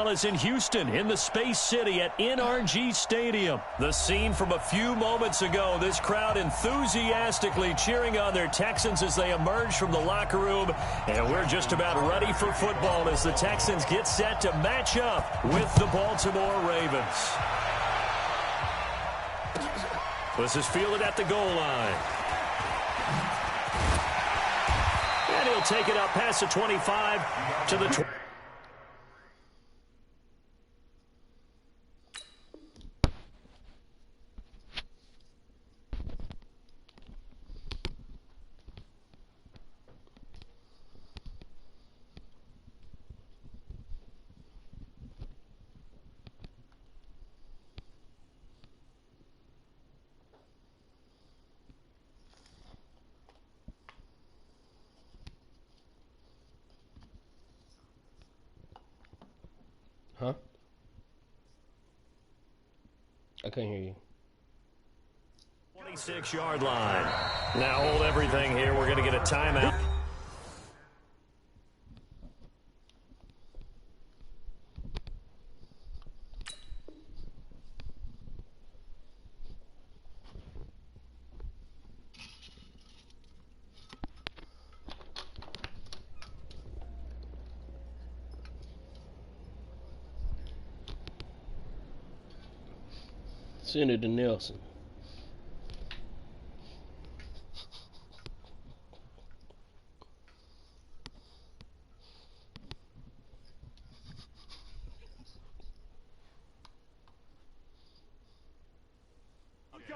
football is in Houston, in the Space City at NRG Stadium. The scene from a few moments ago, this crowd enthusiastically cheering on their Texans as they emerge from the locker room. And we're just about ready for football as the Texans get set to match up with the Baltimore Ravens. This is fielded at the goal line. And he'll take it up past the 25 to the 20. Huh? I couldn't hear you. 26-yard line. Now hold everything here. We're going to get a timeout. Send it to Nelson.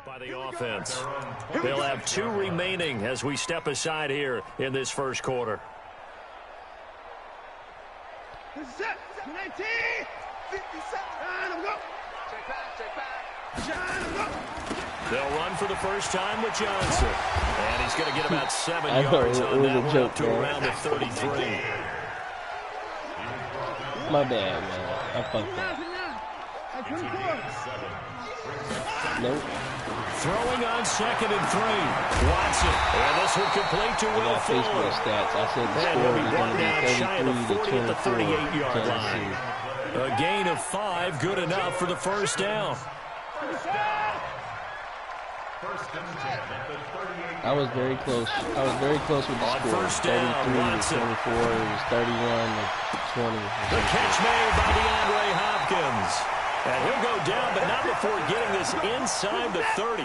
By the offense. They'll have 2 remaining as we step aside here in this first quarter. They'll run for the first time with Johnson. And he's going to get about 7 yards on that one, up to around the 33. My bad, man. I fucked up. Nope. Throwing on 2nd and 3. Watson. And this will complete to Will Fuller. Facebook stats. I said the score was going to be 33 to 24. 38-yard line. A gain of 5, good enough for the first down. I was very close. I was very close with the on score. First down, 33 Watson. to 24. It was 31 to 20. The catch made by DeAndre Hopkins. And he'll go down, but not before getting this inside the 30.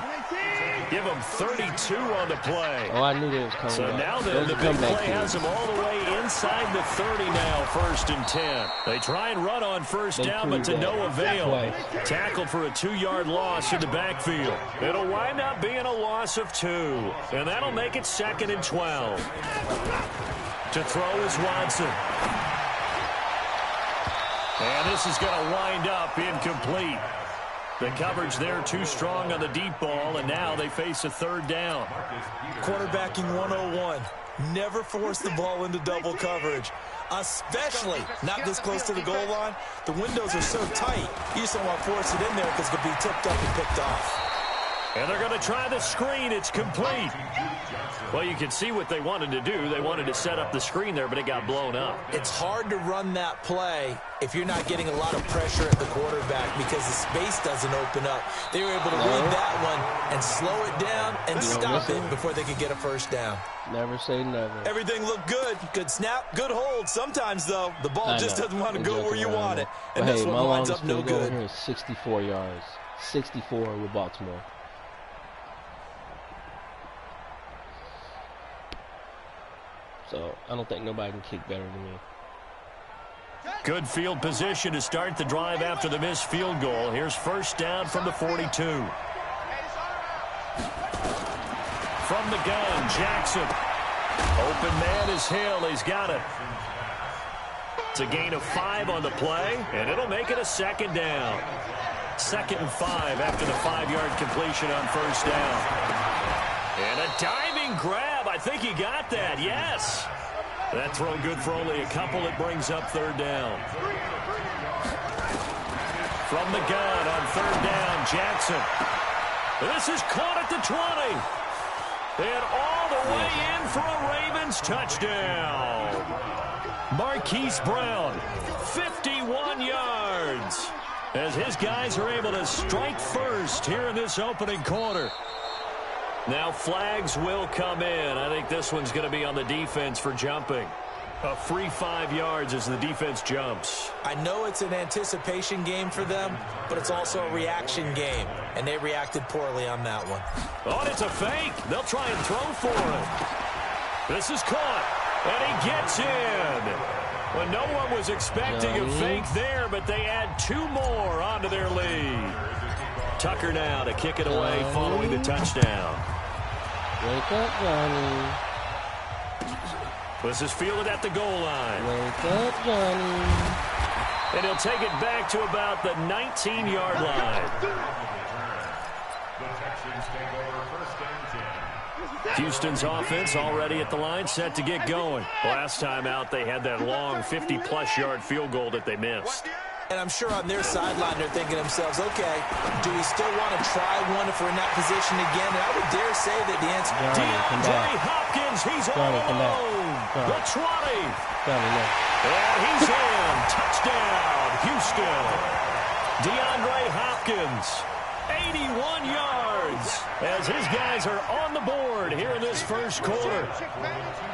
Give him 32 on the play. Oh, I knew that was coming. So now then, the big play has him all the way inside the 30 now, 1st and 10. They try and run on first down, but to no avail. Tackled for a 2-yard loss in the backfield. It'll wind up being a loss of 2. And that'll make it 2nd and 12. To throw is Watson. And this is going to wind up incomplete. The coverage there too strong on the deep ball, and now they face a 3rd down. Quarterbacking 101. Never force the ball into double coverage, especially not this close to the goal line. The windows are so tight, you just don't want to force it in there because it could be tipped up and picked off. And they're going to try the screen. It's complete. Well, you can see what they wanted to do. They wanted to set up the screen there, but it got blown up. It's hard to run that play if you're not getting a lot of pressure at the quarterback because the space doesn't open up. They were able to read that one and slow it down and stop it before they could get a first down. Never say never. Everything looked good. Good snap, good hold. Sometimes, though, the ball just doesn't want to go where you want it. And this one winds up no good. Here is 64 yards. 64 with Baltimore. So I don't think nobody can kick better than me. Good field position to start the drive after the missed field goal. Here's first down from the 42. From the gun, Jackson. Open man is Hill. He's got it. It's a gain of 5 on the play, and it'll make it a 2nd down. 2nd and 5 after the 5-yard completion on first down. And a diving grab. I think he got that. Yes. That throw good for only a couple. It brings up 3rd down. From the gun on 3rd down, Jackson. This is caught at the 20. And all the way in for a Ravens touchdown. Marquise Brown, 51 yards. yards as his guys are able to strike first here in this opening quarter. Now flags will come in. I think this one's going to be on the defense for jumping. A free 5 yards as the defense jumps. I know it's an anticipation game for them, but it's also a reaction game, and they reacted poorly on that one. Oh, and it's a fake. They'll try and throw for it. This is caught, and he gets in. Well, no one was expecting a fake there, but they add 2 more onto their lead. Tucker now to kick it away following the touchdown. Wake up, Johnny. This is fielded at the goal line. Wake up, Johnny. And he'll take it back to about the 19-yard line. Houston's offense already at the line, set to get going. Last time out, they had that long 50-plus yard field goal that they missed. And I'm sure on their sideline they're thinking to themselves, okay, do we still want to try one if we're in that position again? And I would dare say that the answer is DeAndre Hopkins, he's all alone. The 20. And he's in. Touchdown, Houston. DeAndre Hopkins, 81 yards as his guys are on the board here in this first quarter.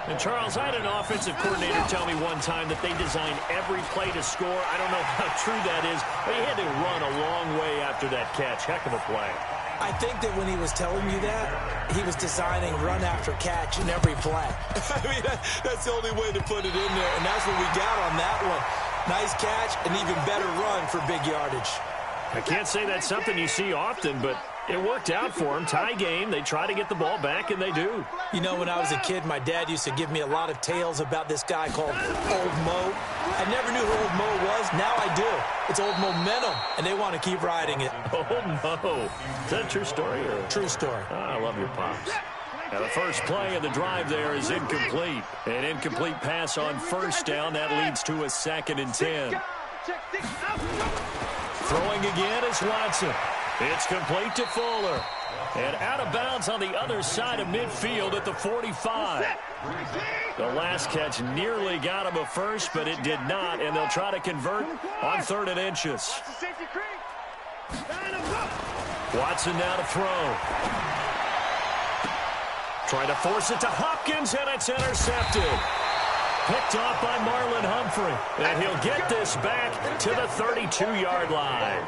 And, Charles, I had an offensive coordinator tell me one time that they design every play to score. I don't know how true that is, but he had to run a long way after that catch. Heck of a play. I think that when he was telling you that, he was designing run after catch in every play. I mean, that's the only way to put it in there, and that's what we got on that one. Nice catch, and even better run for big yardage. I can't say that's something you see often, but it worked out for them. Tie game. They try to get the ball back, and they do. You know, when I was a kid, my dad used to give me a lot of tales about this guy called Old Mo. I never knew who Old Mo was. Now I do. It's Old Momentum, and they want to keep riding it. Old Mo. Is that a true story? Or? True story. Oh, I love your pops. Now, the first play of the drive there is incomplete. An incomplete pass on first down. That leads to a 2nd and 10. Throwing again is Watson. It's complete to Fuller. And out of bounds on the other side of midfield at the 45. The last catch nearly got him a first, but it did not, and they'll try to convert on 3rd and inches. Watson now to throw. Trying to force it to Hopkins, and it's intercepted. Picked off by Marlon Humphrey. And he'll get this back to the 32-yard line.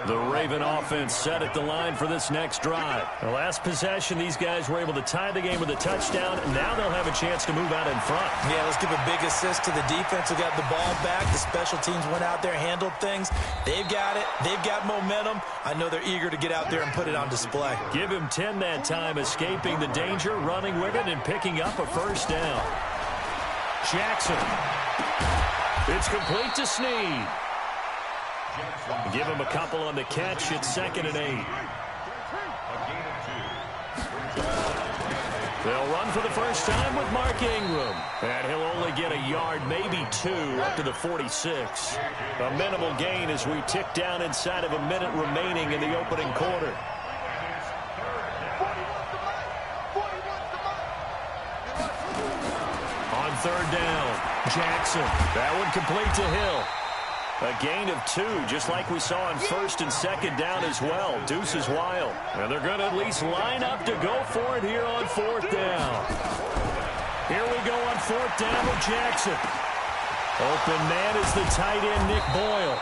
The Raven offense set at the line for this next drive. The last possession, these guys were able to tie the game with a touchdown. Now they'll have a chance to move out in front. Yeah, let's give a big assist to the defense who got the ball back. The special teams went out there, handled things. They've got it. They've got momentum. I know they're eager to get out there and put it on display. Give him 10 that time, escaping the danger, running with it, and picking up a first down. Jackson. It's complete to Snead. Give him a couple on the catch. It's 2nd and 8. They'll run for the first time with Mark Ingram. And he'll only get a yard, maybe 2, up to the 46. A minimal gain as we tick down inside of a minute remaining in the opening quarter. On 3rd down, Jackson. That one complete to Hill. A gain of 2, just like we saw on 1st and 2nd down as well. Deuce is wild. And they're going to at least line up to go for it here on 4th down. Here we go on 4th down with Jackson. Open man is the tight end, Nick Boyle.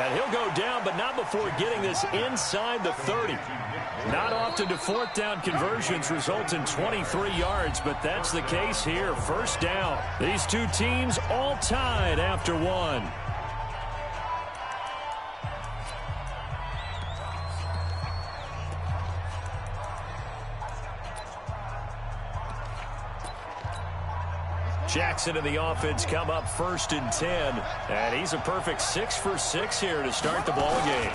And he'll go down, but not before getting this inside the 30. Not often do 4th down conversions result in 23 yards, but that's the case here. 1st down. These two teams all tied after 1. Jackson and the offense come up 1st and 10. And he's a perfect 6 for 6 here to start the ball game.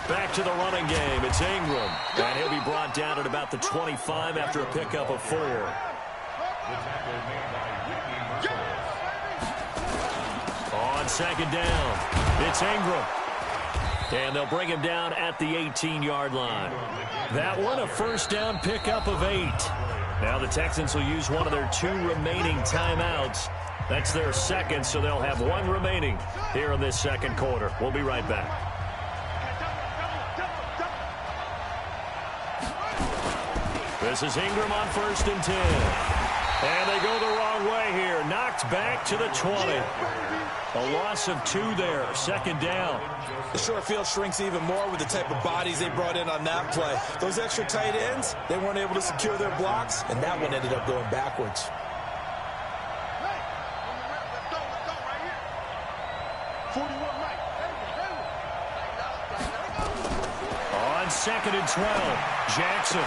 Back to the running game. It's Ingram. And he'll be brought down at about the 25 after a pickup of 4. On 2nd down, it's Ingram. And they'll bring him down at the 18-yard line. That one, a 1st down pickup of 8. Now the Texans will use one of their 2 remaining timeouts That's their second, so they'll have one remaining here in this second quarter. We'll be right back. This is Ingram on 1st and 10. And they go the wrong way here. Knocked back to the 20. A loss of 2 there. Second down. The short field shrinks even more with the type of bodies they brought in on that play. Those extra tight ends, they weren't able to secure their blocks, and that one ended up going backwards. On 2nd and 12, Jackson.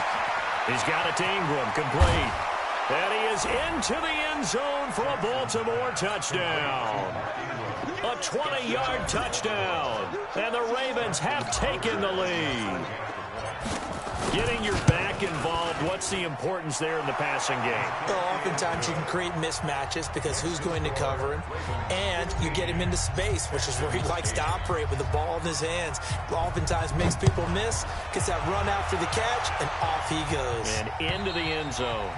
He's got it to Ingram, complete. And he is into the end zone for a Baltimore touchdown. A 20-yard touchdown. And the Ravens have taken the lead. Getting your back involved, what's the importance there in the passing game? Well, oftentimes you can create mismatches because who's going to cover him, and you get him into space, which is where he likes to operate with the ball in his hands. Oftentimes makes people miss, gets that run after the catch, and off he goes. And into the end zone.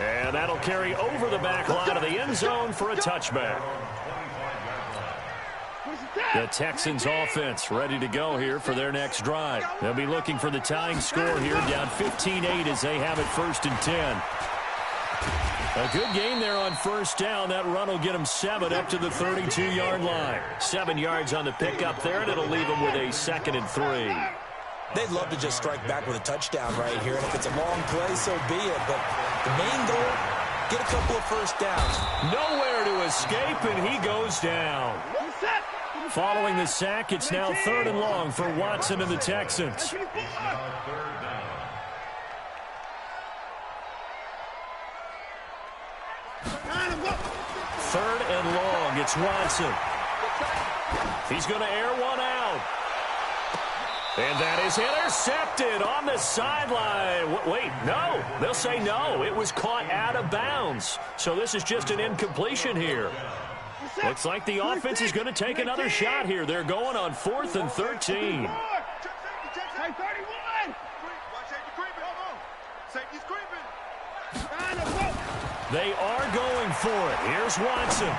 And that'll carry over the back line of the end zone for a touchback. The Texans offense ready to go here for their next drive. They'll be looking for the tying score here, down 15-8 as they have it 1st and 10. A good game there on 1st down. That run will get them 7 up to the 32-yard line. 7 yards on the pickup there, and it'll leave them with a 2nd and 3. They'd love to just strike back with a touchdown right here, and if it's a long play, so be it. But the main goal, get a couple of first downs. Nowhere to escape, and he goes down. Following the sack, it's now 3rd and long for Watson and the Texans. 3rd and long, it's Watson. He's going to air one out. And that is intercepted on the sideline. Wait, no. They'll say no. It was caught out of bounds. So this is just an incompletion here. Looks like the offense is going to take another shot here. They're going on 4th and 13. They are going for it. Here's Watson.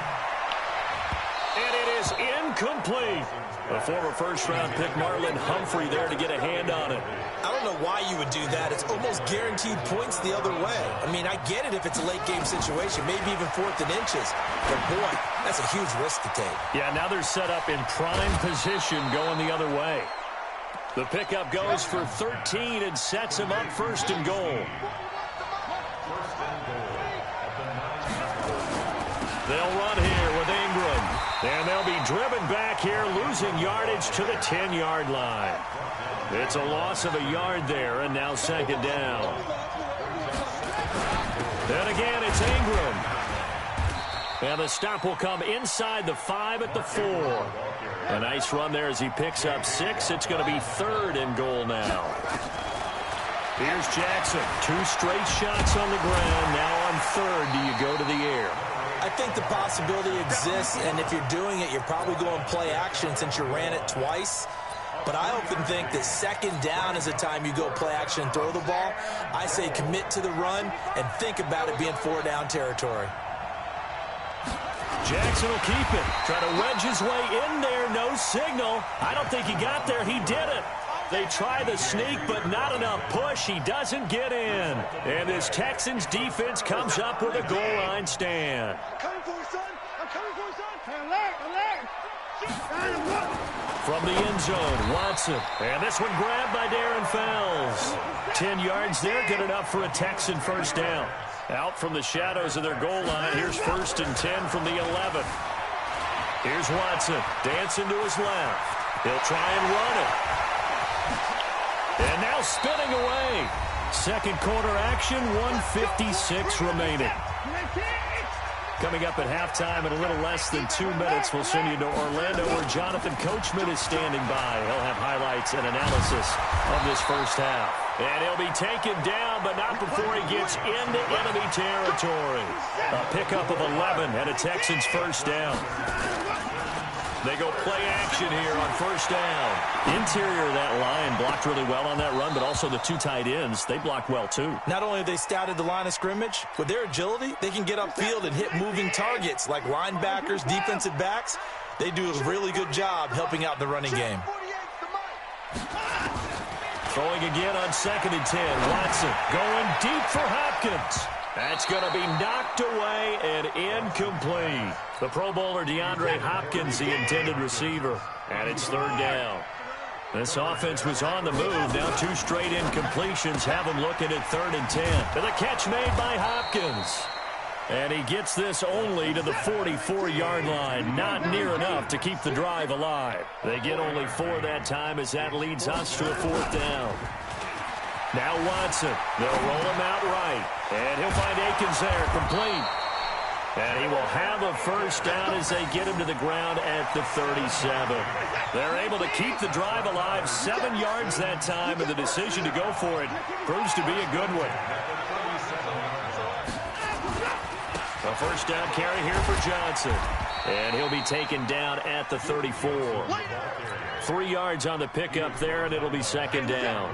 And it is incomplete. A former first-round pick, Marlon Humphrey, there to get a hand on it. I don't know why you would do that. It's almost guaranteed points the other way. I mean, I get it if it's a late-game situation, maybe even 4th and inches. But, boy, that's a huge risk to take. Yeah, now they're set up in prime position going the other way. The pickup goes for 13 and sets him up 1st and goal. They'll run here with Ingram. And they'll be driven back here, losing yardage to the 10-yard line. It's a loss of a yard there, and now 2nd down. Then again, it's Ingram. And the stop will come inside the 5 at the 4. A nice run there as he picks up 6. It's going to be 3rd and goal now. Here's Jackson. 2 straight shots on the ground. Now on 3rd, do you go to the air? I think the possibility exists, and if you're doing it, you're probably going play action since you ran it twice. But I often think that 2nd down is the time you go play action and throw the ball. I say commit to the run and think about it being 4-down territory. Jackson will keep it. Try to wedge his way in there. No signal. I don't think he got there. He did it. They try the sneak, but not enough push. He doesn't get in. And this Texans defense comes up with a goal line stand. I'm coming for you, son. I'm coming for you, son. Hey, alert. From the end zone, Watson. And this one grabbed by Darren Fells. 10 yards there, good enough for a Texan 1st down. Out from the shadows of their goal line, here's 1st and 10 from the 11. Here's Watson, dancing to his left. He'll try and run it. And now spinning away. Second quarter action, 1:56 remaining. Coming up at halftime in a little less than 2 minutes, we'll send you to Orlando where Jonathan Coachman is standing by. He'll have highlights and analysis of this first half. And he'll be taken down, but not before he gets into enemy territory. A pickup of 11 and a Texans 1st down. They go play action here on first down. Interior of that line blocked really well on that run, but also the two tight ends, they blocked well too. Not only have they scouted the line of scrimmage, with their agility, they can get upfield and hit moving targets like linebackers, defensive backs. They do a really good job helping out the running game. Throwing again on 2nd and 10. Watson going deep for Hopkins. That's going to be knocked away and incomplete. The Pro Bowler DeAndre Hopkins, the intended receiver. And it's 3rd down. This offense was on the move. Now 2 straight incompletions have them looking at 3rd and 10. And the catch made by Hopkins. And he gets this only to the 44-yard line. Not near enough to keep the drive alive. They get only 4 that time as that leads us to a 4th down. Now Watson. They'll roll him out right. And he'll find Akins there, complete. And he will have a first down as they get him to the ground at the 37. They're able to keep the drive alive, 7 yards that time, and the decision to go for it proves to be a good one. A first down carry here for Johnson. And he'll be taken down at the 34. 3 yards on the pickup there, and it'll be 2nd down.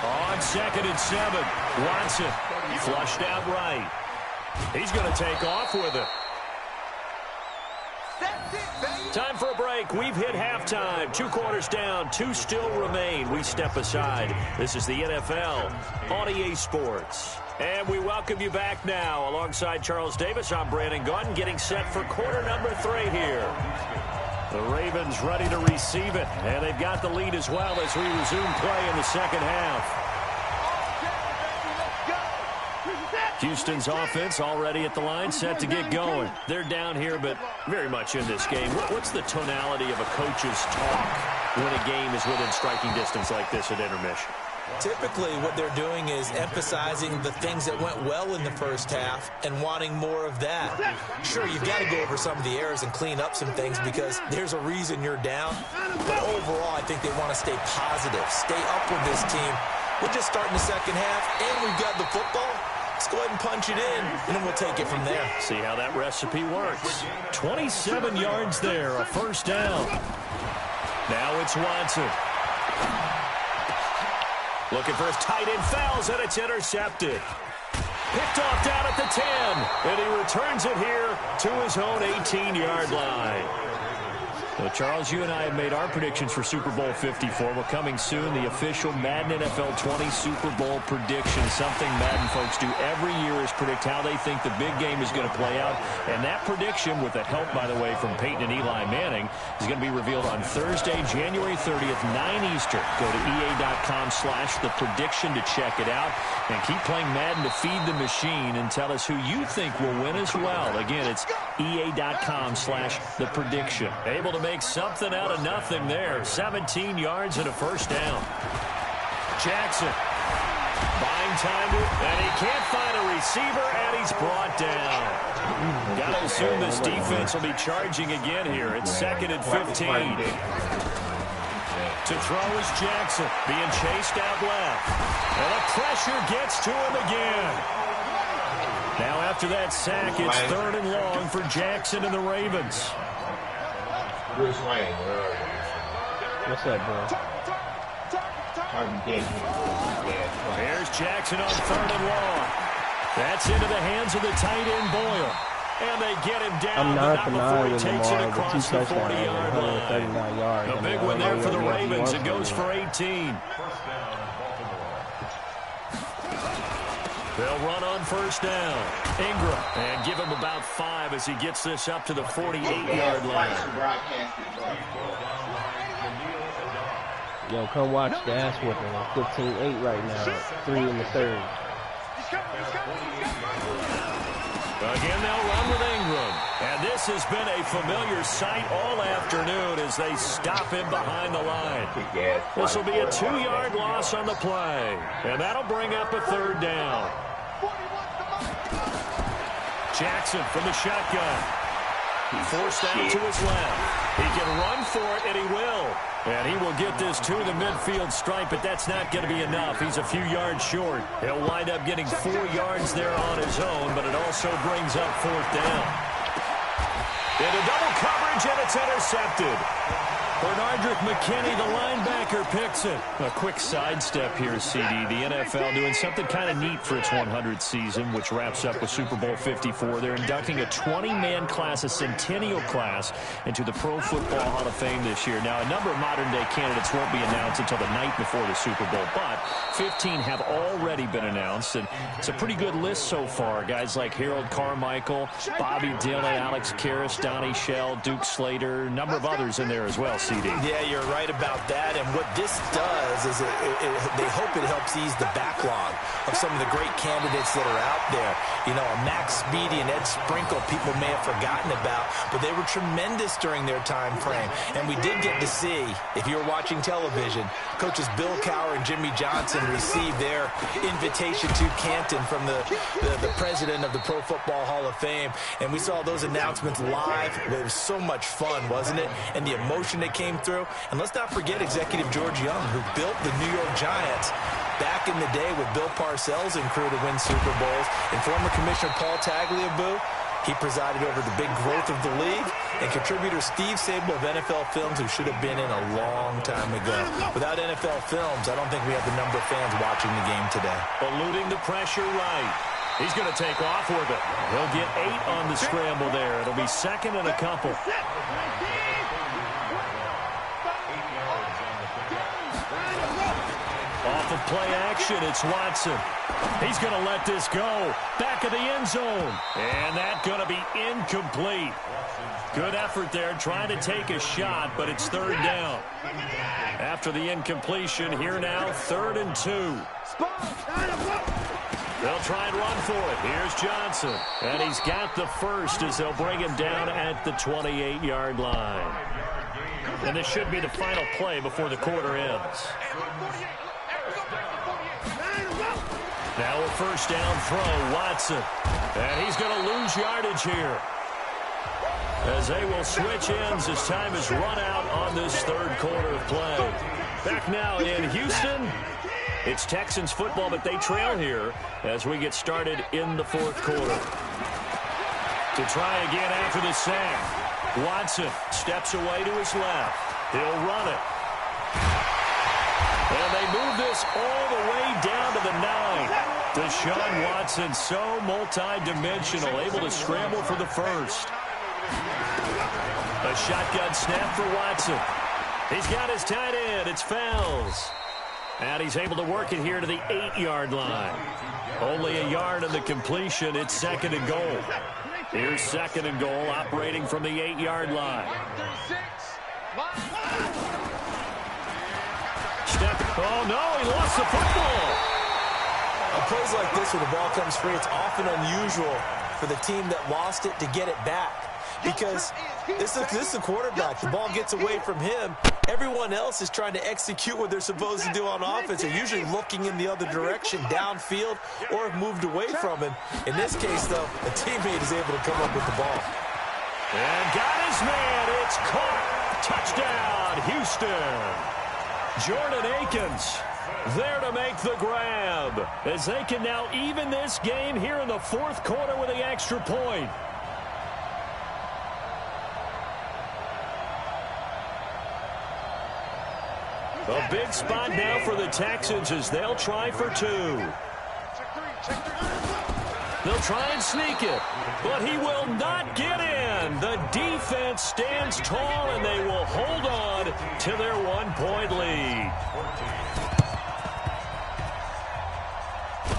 On 2nd and 7, Watson flushed out right. He's going to take off with it. Time for a break. We've hit halftime. 2 quarters down. 2 still remain. We step aside. This is the NFL on EA Sports. And we welcome you back now. Alongside Charles Davis, I'm Brandon Gaudin, getting set for quarter number 3 here. The Ravens ready to receive it, and they've got the lead as well as we resume play in the second half. Houston's offense already at the line, set to get going. They're down here, but very much in this game. What's the tonality of a coach's talk when a game is within striking distance like this at intermission? Typically, what they're doing is emphasizing the things that went well in the first half and wanting more of that. Sure, you've got to go over some of the errors and clean up some things because there's a reason you're down. But overall, I think they want to stay positive, stay up with this team. We're just starting the second half, and we've got the football. Let's go ahead and punch it in, and then we'll take it from there. See how that recipe works. 27 yards there, a first down. Now it's Watson. Looking for his tight end, fouls, and it's intercepted. Picked off down at the 10, and he returns it here to his own 18-yard line. Well, Charles, you and I have made our predictions for Super Bowl 54. Well, coming soon, the official Madden NFL 20 Super Bowl prediction. Something Madden folks do every year is predict how they think the big game is going to play out. And that prediction, with the help, by the way, from Peyton and Eli Manning, is going to be revealed on Thursday, January 30th, 9 Eastern. Go to EA.com/theprediction to check it out. And keep playing Madden to feed the machine and tell us who you think will win as well. Again, it's EA.com/theprediction. Able to make something out of nothing there. 17 yards and a first down. Jackson buying time, and he can't find a receiver, and he's brought down. Got to assume this defense will be charging again here. It's 2nd and 15. To throw is Jackson, being chased out left. And the pressure gets to him again. Now after that sack, it's 3rd and long for Jackson and the Ravens. Bruce Wayne, where are you? What's up, bro? Here's Jackson on 3rd and long. That's into the hands of the tight end Boyle. And they get him down, but not before he takes it across the 40-yard line. A big one there for the Ravens. It goes for 18. They'll run on first down. Ingram, and give him about 5 as he gets this up to the 48-yard line. Yo, come watch the ass whooping. 15-8 right now. 3 in the 3rd. Again, they'll run with Ingram. And this has been a familiar sight all afternoon as they stop him behind the line. This will be a 2-yard loss on the play. And that'll bring up a 3rd down. Jackson from the shotgun. He forced out to his left. He can run for it, and he will. And he will get this to the midfield stripe, but that's not going to be enough. He's a few yards short. He'll wind up getting 4 yards there on his own, but it also brings up 4th down. Into double coverage, and it's intercepted. Bernardrick McKinney, the linebacker, picks it. A quick sidestep here, CD. The NFL doing something kind of neat for its 100th season, which wraps up with Super Bowl 54. They're inducting a 20-man class, a centennial class, into the Pro Football Hall of Fame this year. Now, a number of modern-day candidates won't be announced until the night before the Super Bowl, but 15 have already been announced, and it's a pretty good list so far. Guys like Harold Carmichael, Bobby Dillon, Alex Karras, Donnie Shell, Duke Slater, a number of others in there as well, CD. Yeah, you're right about that. And what this does is they hope it helps ease the backlog of some of the great candidates that are out there. You know, Max Speedy and Ed Sprinkle, people may have forgotten about, but they were tremendous during their time frame. And we did get to see, if you were watching television, coaches Bill Cowher and Jimmy Johnson receive their invitation to Canton from the president of the Pro Football Hall of Fame. And we saw those announcements live. It was so much fun, wasn't it? And the emotion that came through. And let's not forget executive George Young, who built the New York Giants back in the day with Bill Parcells and crew to win Super Bowls. And former Commissioner Paul Tagliabue, he presided over the big growth of the league. And contributor Steve Sable of NFL Films, who should have been in a long time ago. Without NFL Films, I don't think we have the number of fans watching the game today. Eluding the pressure right. He's going to take off with it. He'll get 8 on the scramble there. It'll be 2nd and a couple. Off of play action, it's Watson. He's going to let this go. Back of the end zone. And that's going to be incomplete. Good effort there, trying to take a shot, but it's 3rd down. After the incompletion, here now, 3rd and 2. They'll try and run for it. Here's Johnson. And he's got the first as they'll bring him down at the 28-yard line. And this should be the final play before the quarter ends. Now a 1st down throw, Watson. And he's going to lose yardage here, as they will switch ends as time is run out on this 3rd quarter of play. Back now in Houston, it's Texans football, but they trail here as we get started in the 4th quarter. To try again after the sack, Watson steps away to his left. He'll run it. And they move this all the way down to the 9. Deshaun Watson, so multi-dimensional, able to scramble for the first. A shotgun snap for Watson. He's got his tight end. It's Fells. And he's able to work it here to the 8-yard line. Only a yard on the completion. It's 2nd and goal. Here's 2nd and goal, operating from the 8-yard line. Oh, no, he lost the football. On plays like this where the ball comes free, it's often unusual for the team that lost it to get it back. Because this is the quarterback. The ball gets away from him. Everyone else is trying to execute what they're supposed to do on offense. They're usually looking in the other direction, downfield, or have moved away from him. In this case, though, a teammate is able to come up with the ball. And got his man. It's caught. Touchdown, Houston. Jordan Akins there to make the grab, as they can now even this game here in the 4th quarter with the extra point. A big spot now for the Texans as they'll try for 2. They'll try and sneak it, but he will not get in. The defense stands tall, and they will hold on to their 1-point lead.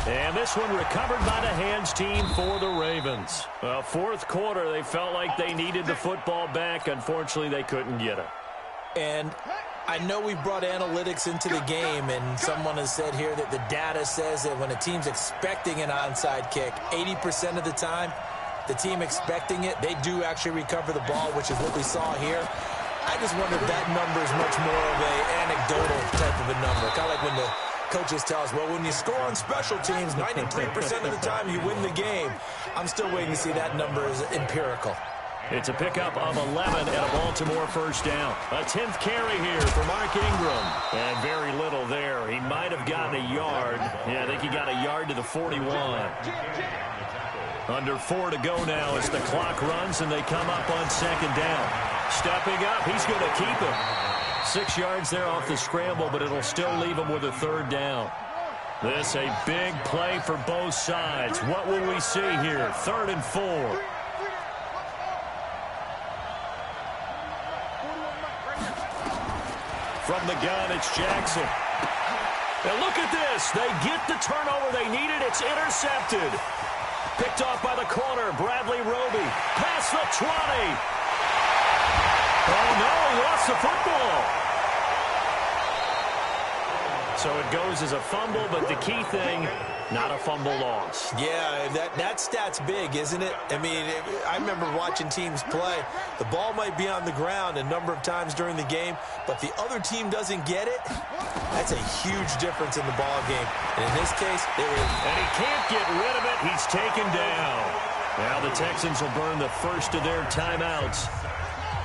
And this one recovered by the hands team for the Ravens. 4th quarter, they felt like they needed the football back. Unfortunately, they couldn't get it. And I know we brought analytics into the game, and someone has said here that the data says that when a team's expecting an onside kick, 80% of the time, the team expecting it, they do actually recover the ball, which is what we saw here. I just wonder if that number is much more of an anecdotal type of a number. Kind of like when the coaches tell us, well, when you score on special teams, 93% of the time you win the game. I'm still waiting to see that number is empirical. It's a pickup of 11 and a Baltimore first down. A 10th carry here for Mark Ingram. And very little there. He might have gotten a yard. Yeah, I think he got a yard to the 41. Under 4 to go now as the clock runs and they come up on second down. Stepping up, he's going to keep it. 6 yards there off the scramble, but it'll still leave him with a third down. This a big play for both sides. What will we see here? 3rd and 4. From the gun, it's Jackson. And look at this. They get the turnover they needed. It's intercepted. Picked off by the corner, Bradley Roby. Past the 20. Oh, no, he lost the football. So it goes as a fumble, but the key thing, not a fumble loss. Yeah, that stat's big, isn't it? I mean, I remember watching teams play. The ball might be on the ground a number of times during the game, but the other team doesn't get it. That's a huge difference in the ball game. And in this case, it was. And he can't get rid of it. He's taken down. Now the Texans will burn the first of their timeouts.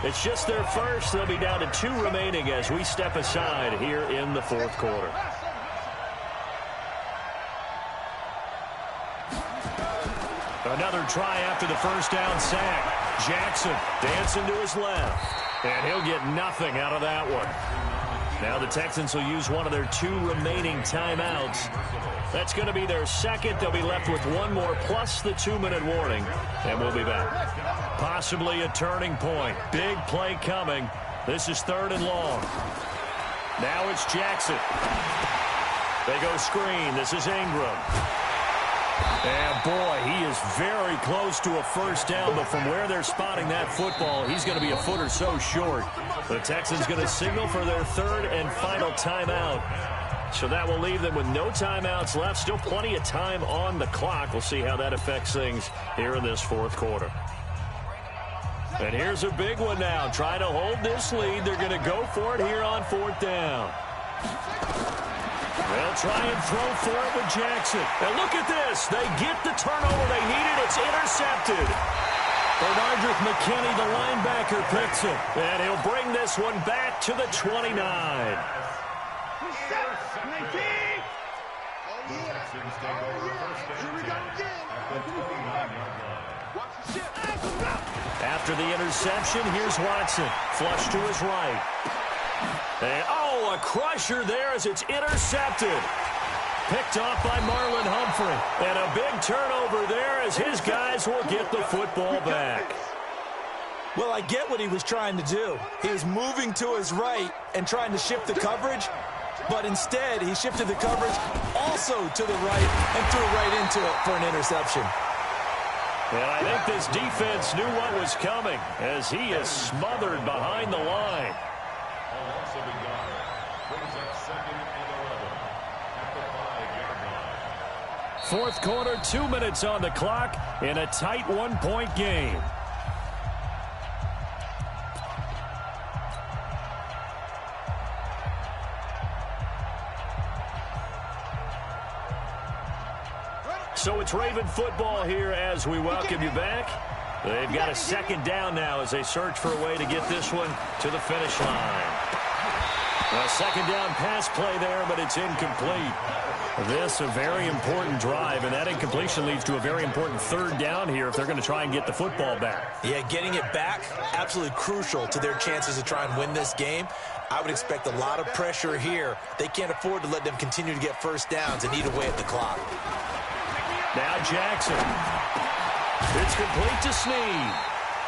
It's just their first. They'll be down to 2 remaining as we step aside here in the 4th quarter. Another try after the first down sack. Jackson dancing to his left. And he'll get nothing out of that one. Now the Texans will use one of their 2 remaining timeouts. That's going to be their second. They'll be left with 1 more plus the 2-minute warning. And we'll be back. Possibly a turning point. Big play coming. This is 3rd and long. Now it's Jackson. They go screen. This is Ingram. And, boy, he is very close to a first down, but from where they're spotting that football, he's going to be a foot or so short. The Texans going to signal for their 3rd and final timeout. So that will leave them with no timeouts left. Still plenty of time on the clock. We'll see how that affects things here in this 4th quarter. And here's a big one now. Trying to hold this lead. They're going to go for it here on 4th down. They'll try and throw for it with Jackson. And look at this. They get the turnover they needed. It's intercepted. Bernardrick McKinney, the linebacker, picks it. And he'll bring this one back to the 29. After the interception, here's Watson. Flush to his right. And, a crusher there as it's intercepted. Picked off by Marlon Humphrey. And a big turnover there as his guys will get the football back. Well, I get what he was trying to do. He was moving to his right and trying to shift the coverage, but instead he shifted the coverage also to the right and threw right into it for an interception. And I think this defense knew what was coming as he is smothered behind the line. 4th quarter, 2 minutes on the clock in a tight 1-point game. So it's Raven football here as we welcome you back. They've got a 2nd down now as they search for a way to get this one to the finish line. A 2nd down pass play there, but it's incomplete. This a very important drive, and that incompletion leads to a very important 3rd down here if they're going to try and get the football back. Yeah, getting it back, absolutely crucial to their chances to try and win this game. I would expect a lot of pressure here. They can't afford to let them continue to get first downs and eat away at the clock. Now Jackson. It's complete to Snead.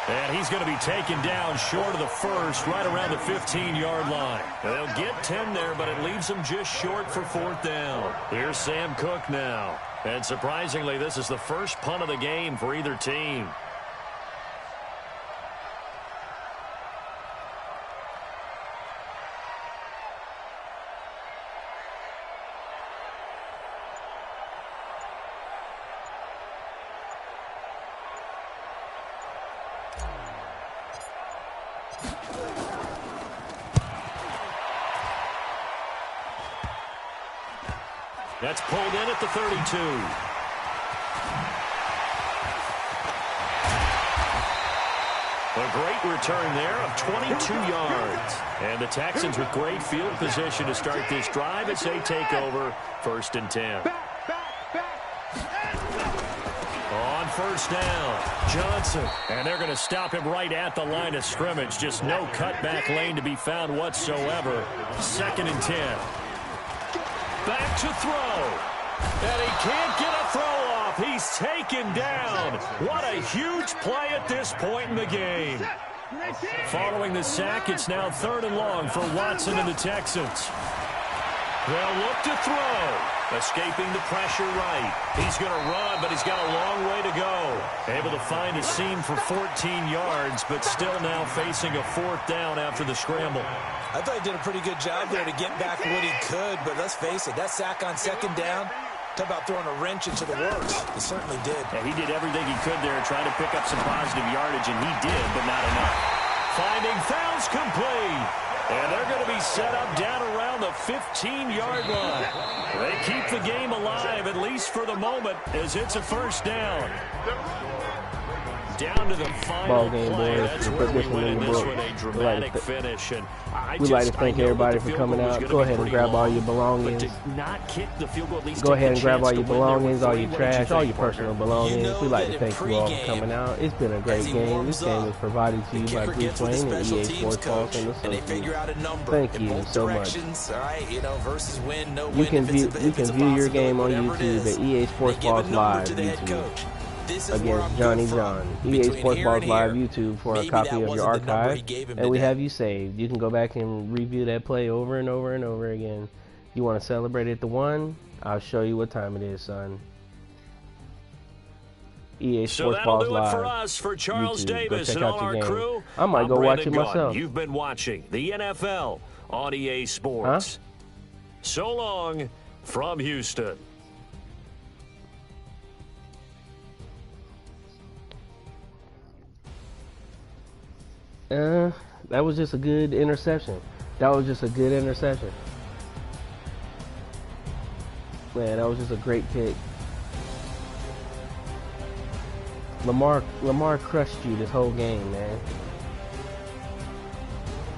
And he's going to be taken down short of the first, right around the 15-yard line. They'll get 10 there, but it leaves them just short for 4th down. Here's Sam Cook now. And surprisingly, this is the first punt of the game for either team. That's pulled in at the 32. A great return there of 22 yards. And the Texans with great field position to start this drive as they take over 1st and 10. On 1st down, Johnson. And they're going to stop him right at the line of scrimmage. Just no cutback lane to be found whatsoever. 2nd and 10. Back to throw. And he can't get a throw off. He's taken down. What a huge play at this point in the game. Following the sack, it's now 3rd and long for Watson and the Texans. They'll look to throw. Escaping the pressure right. He's going to run, but he's got a long way to go. Able to find a seam for 14 yards, but still now facing a 4th down after the scramble. I thought he did a pretty good job there to get back what he could, but let's face it, that sack on 2nd down, talk about throwing a wrench into the works. He certainly did. Yeah, he did everything he could there, trying to pick up some positive yardage, and he did, but not enough. Finding Fowles complete. And they're going to be set up down around the 15-yard line. They keep the game alive, at least for the moment, as it's a 1st down. Down to the final Ball game, play. boys. That's We where put we this one win in in the this book. one, a dramatic finish. And We'd like to thank I know everybody that for the field coming goal was out. gonna Go be ahead and pretty grab all long, your belongings. But to not kick the field goal, at least Go take ahead a and grab chance all to your win there with belongings, all three. your What did you trash, all think, your partner? personal belongings. You know We'd like that to in thank you all for pregame, coming out. It's been a as great he game. This warms game up, was provided to the you by kicker Bruce gets with the Wayne and special EA teams Sports Boss coach, and and they figure Associates. out a number Thank in you both so much. directions, all right, you know, versus win, no You win. can view your game on whatever it YouTube is, at EA Sports they give a Boss number Live to the head YouTube coach. This is where I'm against Johnny good from. John. EA Between Sports here Boss and Live here, YouTube for a maybe copy that of your wasn't the number archive, he gave him and we today. have you saved. You can go back and review that play over and over and over again. You want to celebrate at the 1? I'll show you what time it is, son. EA So Sports that'll Boss do it Live. for us, for Charles YouTube. Go Davis check and out all your our game. crew. I might I'm go watch Brandon it Gaudin. myself. You've been watching the NFL on EA Sports. So long from Houston. That was just a good interception. That was just a good interception. Man, that was just a great pick. Lamar crushed you this whole game, man.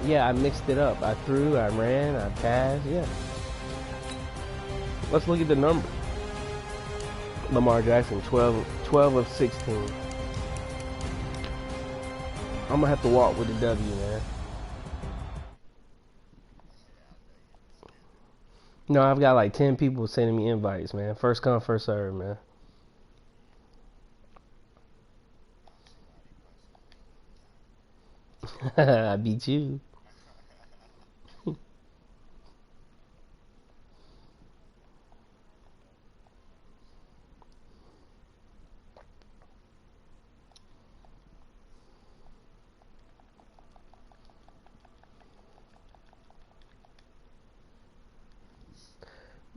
Yeah, I mixed it up. I threw, I ran, I passed, yeah. Let's look at the number. Lamar Jackson, 12 of 16. I'm gonna have to walk with the W, man. No, I've got like 10 people sending me invites, man. First come, first serve, man. I beat you.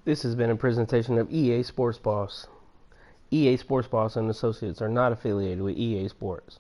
This has been a presentation of EA Sports Boss. EA Sports Boss and Associates are not affiliated with EA Sports.